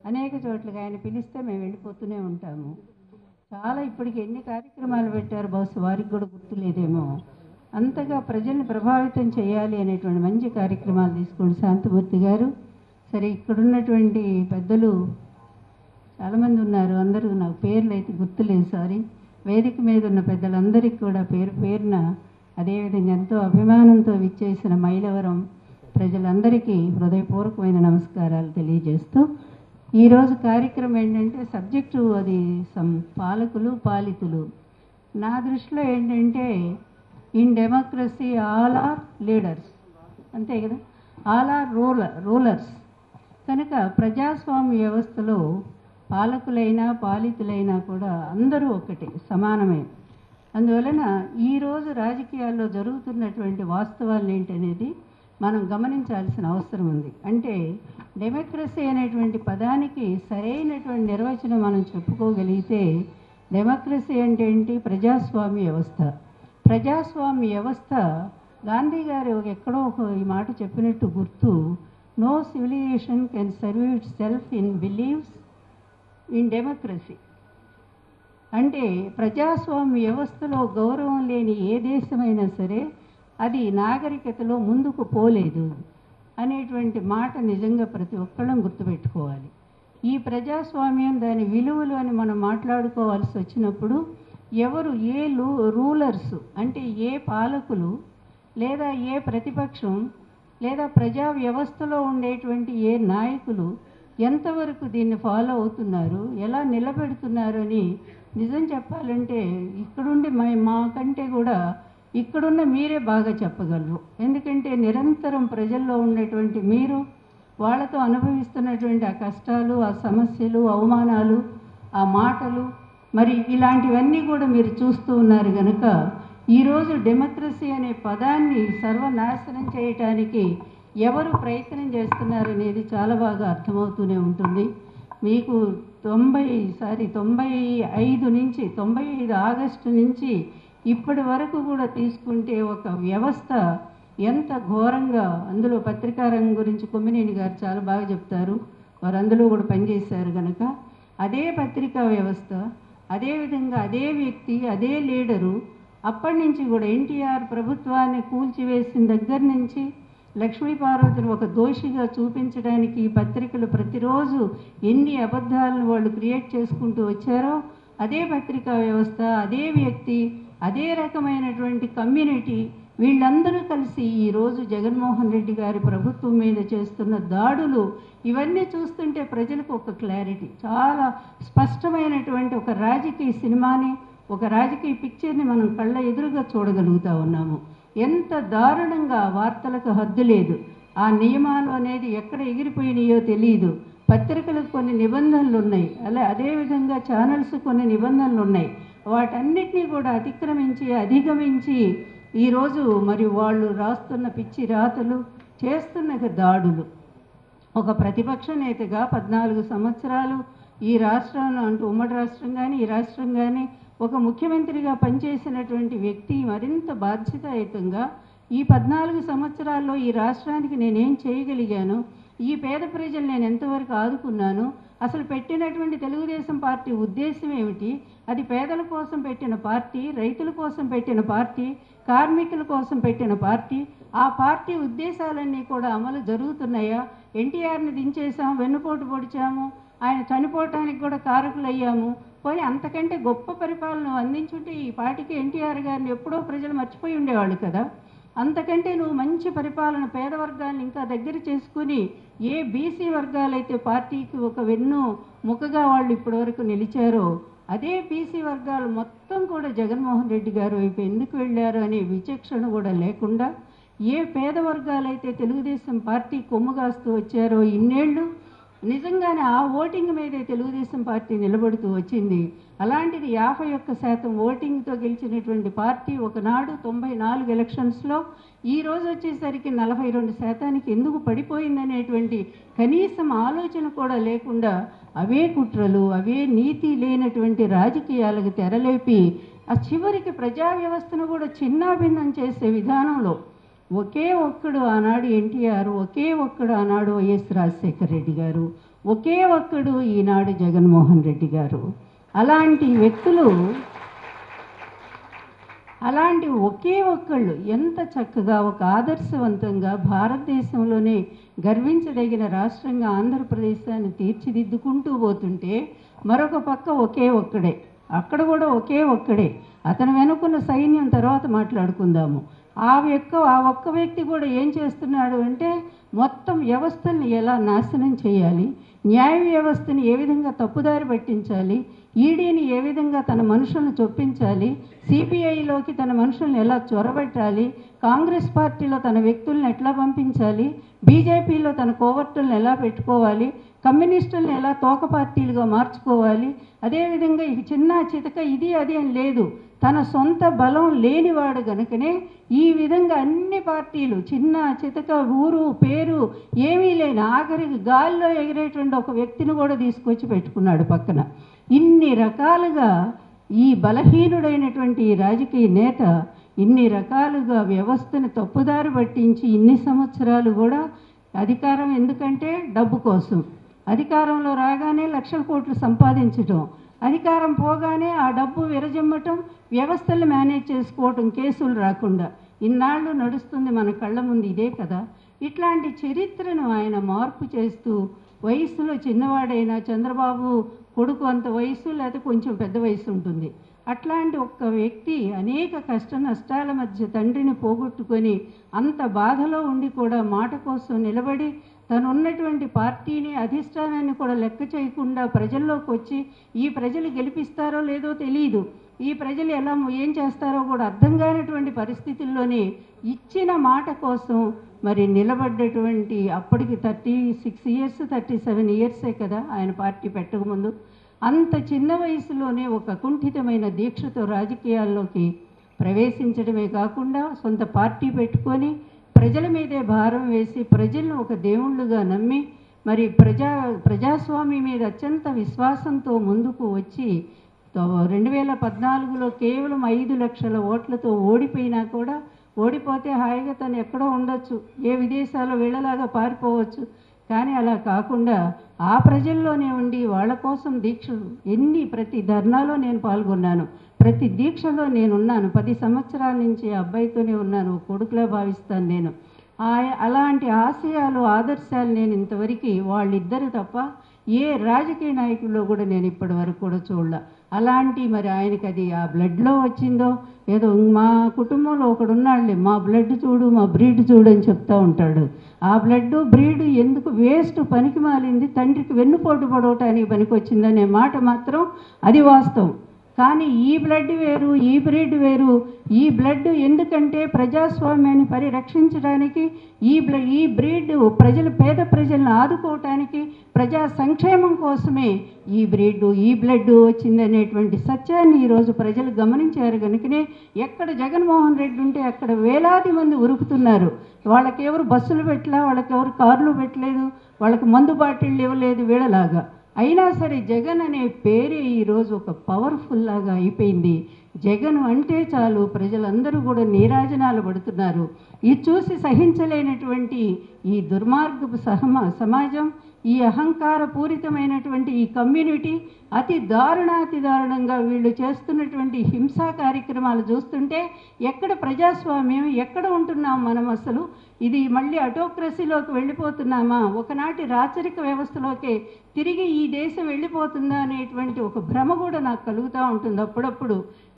అనేక చోట్లకి ఆయన పిలిస్తే మేము వెళ్ళిపోతూనే ఉంటాము. చాలా ఇప్పటికి ఎన్ని కార్యక్రమాలు పెట్టారు, బహుశా వారికి కూడా గుర్తులేదేమో. అంతగా ప్రజల్ని ప్రభావితం చేయాలి అనేటువంటి మంచి కార్యక్రమాలు తీసుకోండి శాంతిమూర్తి గారు. సరే, ఇక్కడున్నటువంటి పెద్దలు చాలామంది ఉన్నారు, అందరూ నాకు పేర్లు అయితే గుర్తులేదు, సారీ. వేదిక మీద ఉన్న పెద్దలందరికీ కూడా పేరు పేరున, అదేవిధంగా ఎంతో అభిమానంతో విచ్చేసిన మైలవరం ప్రజలందరికీ హృదయపూర్వకమైన నమస్కారాలు తెలియజేస్తూ, ఈరోజు కార్యక్రమం ఏంటంటే సబ్జెక్టు అది పాలకులు పాలితులు. నా దృష్టిలో ఏంటంటే in democracy all are leaders, అంతే కదా, ఆల్ ఆర్ రూలర్స్. కనుక ప్రజాస్వామ్య వ్యవస్థలో పాలకులైనా పాలితులైనా కూడా అందరూ ఒకటే, సమానమే. అందువలన ఈరోజు రాజకీయాల్లో జరుగుతున్నటువంటి వాస్తవాలు ఏంటనేది మనం గమనించాల్సిన అవసరం ఉంది. అంటే డెమోక్రసీ అనేటువంటి పదానికి సరైనటువంటి నిర్వచనం మనం చెప్పుకోగలిగితే, డెమోక్రసీ అంటే ఏంటి? ప్రజాస్వామ్య వ్యవస్థ. ప్రజాస్వామ్య వ్యవస్థ, గాంధీ గారు ఎక్కడో ఈ మాట చెప్పినట్టు గుర్తు, no civilisation can serve itself in believes in democracy. అంటే ప్రజాస్వామ్య వ్యవస్థలో గౌరవం లేని ఏ దేశమైనా సరే అది నాగరికతలో ముందుకు పోలేదు అనేటువంటి మాట నిజంగా ప్రతి ఒక్కళ్ళం గుర్తుపెట్టుకోవాలి. ఈ ప్రజాస్వామ్యం, దాని విలువలు అని మనం మాట్లాడుకోవాల్సి వచ్చినప్పుడు ఎవరు, ఏ రూలర్స్ అంటే ఏ పాలకులు లేదా ఏ ప్రతిపక్షం లేదా ప్రజా వ్యవస్థలో ఉండేటువంటి ఏ నాయకులు ఎంతవరకు దీన్ని ఫాలో అవుతున్నారు, ఎలా నిలబెడుతున్నారు అని నిజం చెప్పాలంటే ఇక్కడుండి మాకంటే కూడా ఇక్కడున్న మీరే బాగా చెప్పగలరు. ఎందుకంటే నిరంతరం ప్రజల్లో ఉన్నటువంటి మీరు, వాళ్ళతో అనుభవిస్తున్నటువంటి ఆ కష్టాలు, ఆ సమస్యలు, అవమానాలు, ఆ మాటలు, మరి ఇలాంటివన్నీ కూడా మీరు చూస్తూ ఉన్నారు. కనుక ఈరోజు డెమోక్రసీ అనే పదాన్ని సర్వనాశనం చేయటానికి ఎవరు ప్రయత్నం చేస్తున్నారనేది చాలా బాగా అర్థమవుతూనే ఉంటుంది. మీకు 95 ఆగస్టు నుంచి ఇప్పటి వరకు కూడా తీసుకుంటే ఒక వ్యవస్థ ఎంత ఘోరంగా, అందులో పత్రికా రంగం గురించి కొమ్మినేని గారు చాలా బాగా చెప్తారు, వారు అందులో కూడా పనిచేశారు. కనుక అదే పత్రికా వ్యవస్థ, అదేవిధంగా అదే వ్యక్తి, అదే లీడరు అప్పటి నుంచి కూడా ఎన్టీఆర్ ప్రభుత్వాన్ని కూల్చివేసిన దగ్గర నుంచి లక్ష్మీపార్వతిని ఒక దోషిగా చూపించడానికి పత్రికలు ప్రతిరోజు ఎన్ని అబద్ధాలను వాళ్ళు క్రియేట్ చేసుకుంటూ వచ్చారో, అదే పత్రికా వ్యవస్థ, అదే వ్యక్తి, అదే రకమైనటువంటి కమ్యూనిటీ, వీళ్ళందరూ కలిసి ఈరోజు జగన్మోహన్ రెడ్డి గారి ప్రభుత్వం మీద చేస్తున్న దాడులు, ఇవన్నీ చూస్తుంటే ప్రజలకు ఒక క్లారిటీ, చాలా స్పష్టమైనటువంటి ఒక రాజకీయ సినిమాని, ఒక రాజకీయ పిక్చర్ని మనం కళ్ళ ఎదురుగా చూడగలుగుతూ ఉన్నాము. ఎంత దారుణంగా, వార్తలకు హద్దు లేదు, ఆ నియమాలు అనేది ఎక్కడ ఎగిరిపోయినాయో తెలియదు. పత్రికలకు కొన్ని నిబంధనలు ఉన్నాయి, అదేవిధంగా ఛానల్స్ కొన్ని నిబంధనలు ఉన్నాయి. వాటన్నిటినీ కూడా అధిగమించి ఈరోజు మరి వాళ్ళు రాస్తున్న పిచ్చి రాతలు, చేస్తున్న దాడులు. ఒక ప్రతిపక్ష నేతగా 14 సంవత్సరాలు ఈ రాష్ట్రంలో, అంటూ ఉమ్మడి రాష్ట్రం కానీ ఈ రాష్ట్రం కానీ, ఒక ముఖ్యమంత్రిగా పనిచేసినటువంటి వ్యక్తి మరింత బాధ్యతాయుతంగా ఈ 14 సంవత్సరాల్లో ఈ రాష్ట్రానికి నేనేం చేయగలిగాను, ఈ పేద ప్రజలు నేను ఎంతవరకు ఆదుకున్నాను, అసలు పెట్టినటువంటి తెలుగుదేశం పార్టీ ఉద్దేశం ఏమిటి, అది పేదల కోసం పెట్టిన పార్టీ, రైతుల కోసం పెట్టిన పార్టీ, కార్మికుల కోసం పెట్టిన పార్టీ, ఆ పార్టీ ఉద్దేశాలన్నీ కూడా అమలు జరుగుతున్నాయా? ఎన్టీఆర్ని దించేసాం, వెన్నుపోటు పొడిచాము, ఆయన చనిపోవటానికి కూడా కారకులయ్యాము, పోయి అంతకంటే గొప్ప పరిపాలన అందించుంటే ఈ పార్టీకి ఎన్టీఆర్ గారిని ఎప్పుడో ప్రజలు మర్చిపోయి ఉండేవాళ్ళు కదా. అంతకంటే నువ్వు మంచి పరిపాలన, పేద వర్గాలను ఇంకా దగ్గర చేసుకుని, ఏ బీసీ వర్గాలైతే పార్టీకి ఒక ముఖగా వాళ్ళు ఇప్పటివరకు నిలిచారో, అదే బీసీ వర్గాలు మొత్తం కూడా జగన్మోహన్ రెడ్డి గారు వైపు ఎందుకు వెళ్ళారు అనే విచక్షణ కూడా లేకుండా, ఏ పేద వర్గాలైతే తెలుగుదేశం పార్టీ కొమ్ముగాస్తూ వచ్చారో ఇన్నేళ్ళు, నిజంగానే ఆ ఓటింగ్ మీదే తెలుగుదేశం పార్టీ నిలబడుతూ వచ్చింది. అలాంటిది 51% ఓటింగ్తో గెలిచినటువంటి పార్టీ ఒకనాడు 94 ఎలక్షన్స్లో ఈరోజు వచ్చేసరికి 42% ఎందుకు పడిపోయిందనేటువంటి కనీసం ఆలోచన కూడా లేకుండా, అవే కుట్రలు, అవే నీతి లేనటువంటి రాజకీయాలకు తెరలేపి ఆ చివరికి ప్రజా వ్యవస్థను కూడా చిన్నాభిన్నం చేసే విధానంలో ఒకే ఒక్కడు ఆనాడు ఎన్టీఆర్, ఒకే ఒక్కడు ఆనాడు వైఎస్ రాజశేఖర రెడ్డి గారు, ఒకే ఒక్కడు ఈనాడు జగన్మోహన్ రెడ్డి గారు. అలాంటి వ్యక్తులు, అలాంటి ఒకే ఒక్కళ్ళు ఎంత చక్కగా ఒక ఆదర్శవంతంగా భారతదేశంలోనే గర్వించదగిన రాష్ట్రంగా ఆంధ్రప్రదేశాన్ని తీర్చిదిద్దుకుంటూ పోతుంటే, మరొక పక్క ఒకే ఒక్కడే, అక్కడ కూడా ఒకే ఒక్కడే, అతను వెనుకున్న సైన్యం తర్వాత మాట్లాడుకుందాము. ఆ ఒక్క వ్యక్తి కూడా ఏం చేస్తున్నాడు అంటే, మొత్తం వ్యవస్థల్ని ఎలా నాశనం చేయాలి, న్యాయ వ్యవస్థని ఏ విధంగా తప్పుదారి పట్టించాలి, ఈడీని ఏ విధంగా తన మనుషులను చొప్పించాలి, సిబిఐలోకి తన మనుషులను ఎలా చొరబెట్టాలి, కాంగ్రెస్ పార్టీలో తన వ్యక్తులను ఎట్లా పంపించాలి, బీజేపీలో తన కోవర్టులను ఎలా పెట్టుకోవాలి, కమ్యూనిస్టులను ఎలా తోక పార్టీలుగా మార్చుకోవాలి. అదేవిధంగా ఇక చిన్న చితక ఇది అది అని లేదు, తన సొంత బలం లేనివాడు గనుకనే ఈ విధంగా అన్ని పార్టీలు చిన్న చితక ఊరు పేరు ఏమీ లేని ఆఖరికి గాల్లో ఎగిరేటువంటి ఒక వ్యక్తిని కూడా తీసుకొచ్చి పెట్టుకున్నాడు పక్కన. ఇన్ని రకాలుగా ఈ బలహీనుడైనటువంటి ఈ రాజకీయ నేత ఇన్ని రకాలుగా వ్యవస్థను తప్పుదారి పట్టించి ఇన్ని సంవత్సరాలు కూడా అధికారం ఎందుకంటే డబ్బు కోసం, అధికారంలో రాగానే లక్షల కోట్లు సంపాదించటం, అధికారం పోగానే ఆ డబ్బు విరజమ్మటం, వ్యవస్థలు మేనేజ్ చేసుకోవటం, కేసులు రాకుండా ఇన్నాళ్ళు నడుస్తుంది మన కళ్ళ ముందు ఇదే కదా. ఇట్లాంటి చరిత్రను ఆయన మార్పు చేస్తూ వయసులో చిన్నవాడైనా చంద్రబాబు కొడుకు అంత వయసు లేకపోతే కొంచెం పెద్ద వయసు ఉంటుంది, అట్లాంటి ఒక్క వ్యక్తి అనేక కష్ట నష్టాల మధ్య తండ్రిని పోగొట్టుకొని అంత బాధలో ఉండి కూడా మాట కోసం నిలబడి తను ఉన్నటువంటి పార్టీని అధిష్టానాన్ని కూడా లెక్క చేయకుండా ప్రజల్లోకి వచ్చి ఈ ప్రజలు గెలిపిస్తారో లేదో తెలియదు, ఈ ప్రజలు ఎలా ఏం చేస్తారో కూడా అర్థం కానటువంటి పరిస్థితుల్లోనే ఇచ్చిన మాట కోసం మరి నిలబడ్డటువంటి అప్పటికి 36 ఇయర్స్ 37 ఇయర్సే కదా ఆయన పార్టీ పెట్టకముందు. అంత చిన్న వయసులోనే ఒక అకుంఠితమైన దీక్షతో రాజకీయాల్లోకి ప్రవేశించడమే కాకుండా సొంత పార్టీ పెట్టుకొని ప్రజల మీదే భారం వేసి ప్రజలను ఒక దేవుళ్ళుగా నమ్మి మరి ప్రజాస్వామ్యం మీద అత్యంత విశ్వాసంతో ముందుకు వచ్చి 2014లో కేవలం 5 లక్షల ఓట్లతో ఓడిపోయినా కూడా, ఓడిపోతే హాయిగా తను ఎక్కడో ఉండొచ్చు, ఏ విదేశాల్లో వీళ్ళలాగా పారిపోవచ్చు, కానీ అలా కాకుండా ఆ ప్రజల్లోనే ఉండి వాళ్ళ కోసం దీక్షలు ప్రతి ధర్నాలో నేను పాల్గొన్నాను, ప్రతి దీక్షలో నేనున్నాను, 10 సంవత్సరాల నుంచి ఆ అబ్బాయితోనే ఉన్నాను, కొడుకులా భావిస్తాను నేను. అలాంటి ఆశయాలు ఆదర్శాలు నేను ఇంతవరకు వాళ్ళిద్దరు తప్ప ఏ రాజకీయ నాయకుల్లో కూడా నేను ఇప్పటి వరకు కూడా చూడలే. అలాంటి మరి ఆయనకి అది ఆ బ్లడ్లో వచ్చిందో ఏదో, మా కుటుంబంలో ఒకడున్నాడులే, మా బ్లడ్ చూడు మా బ్రీడ్ చూడు అని చెప్తూ ఉంటాడు. ఆ బ్లడ్ బ్రీడ్ ఎందుకు వేస్ట్, పనికి మాలింది, తండ్రికి వెన్నుపోటు పడవటానికి పనికి వచ్చిందనే మాట మాత్రం అది వాస్తవం. కానీ ఈ బ్లడ్ వేరు, ఈ బ్రీడ్ వేరు. ఈ బ్లడ్ ఎందుకంటే ప్రజాస్వామ్యాన్ని పరిరక్షించడానికి, ఈ బ్రీడ్ పేద ప్రజలను ఆదుకోవటానికి, ప్రజా సంక్షేమం కోసమే ఈ బ్రీడ్ ఈ బ్లడ్ వచ్చిందనేటువంటి సత్యాన్ని ఈరోజు ప్రజలు గమనించారు కనుకనే ఎక్కడ జగన్మోహన్ రెడ్డి ఉంటే అక్కడ వేలాది మంది ఉరుకుతున్నారు. వాళ్ళకెవరు బస్సులు పెట్టలా, వాళ్ళకెవరు కార్లు పెట్టలేదు, వాళ్ళకి మందు బాటిళ్ళు ఇవ్వలేదు వీళ్ళలాగా. అయినా సరే జగన్ అనే పేరే ఈరోజు ఒక పవర్ఫుల్ లాగా అయిపోయింది. జగన్ అంటే చాలు ప్రజలందరూ కూడా నీరాజనాలు పడుతున్నారు. ఇది చూసి సహించలేనటువంటి ఈ దుర్మార్గపు సమాజం, ఈ అహంకార పూరితమైనటువంటి ఈ కమ్యూనిటీ అతి దారుణంగా వీళ్ళు చేస్తున్నటువంటి హింసా కార్యక్రమాలు చూస్తుంటే ఎక్కడ ప్రజాస్వామ్యం, ఎక్కడ ఉంటున్నాం మనం అసలు? ఇది మళ్ళీ అటోక్రసీలోకి వెళ్ళిపోతున్నామా, ఒకనాటి రాచరిక వ్యవస్థలోకే తిరిగి ఈ దేశం వెళ్ళిపోతుందా అనేటువంటి ఒక భ్రమ కూడా నాకు కలుగుతూ ఉంటుంది అప్పుడప్పుడు.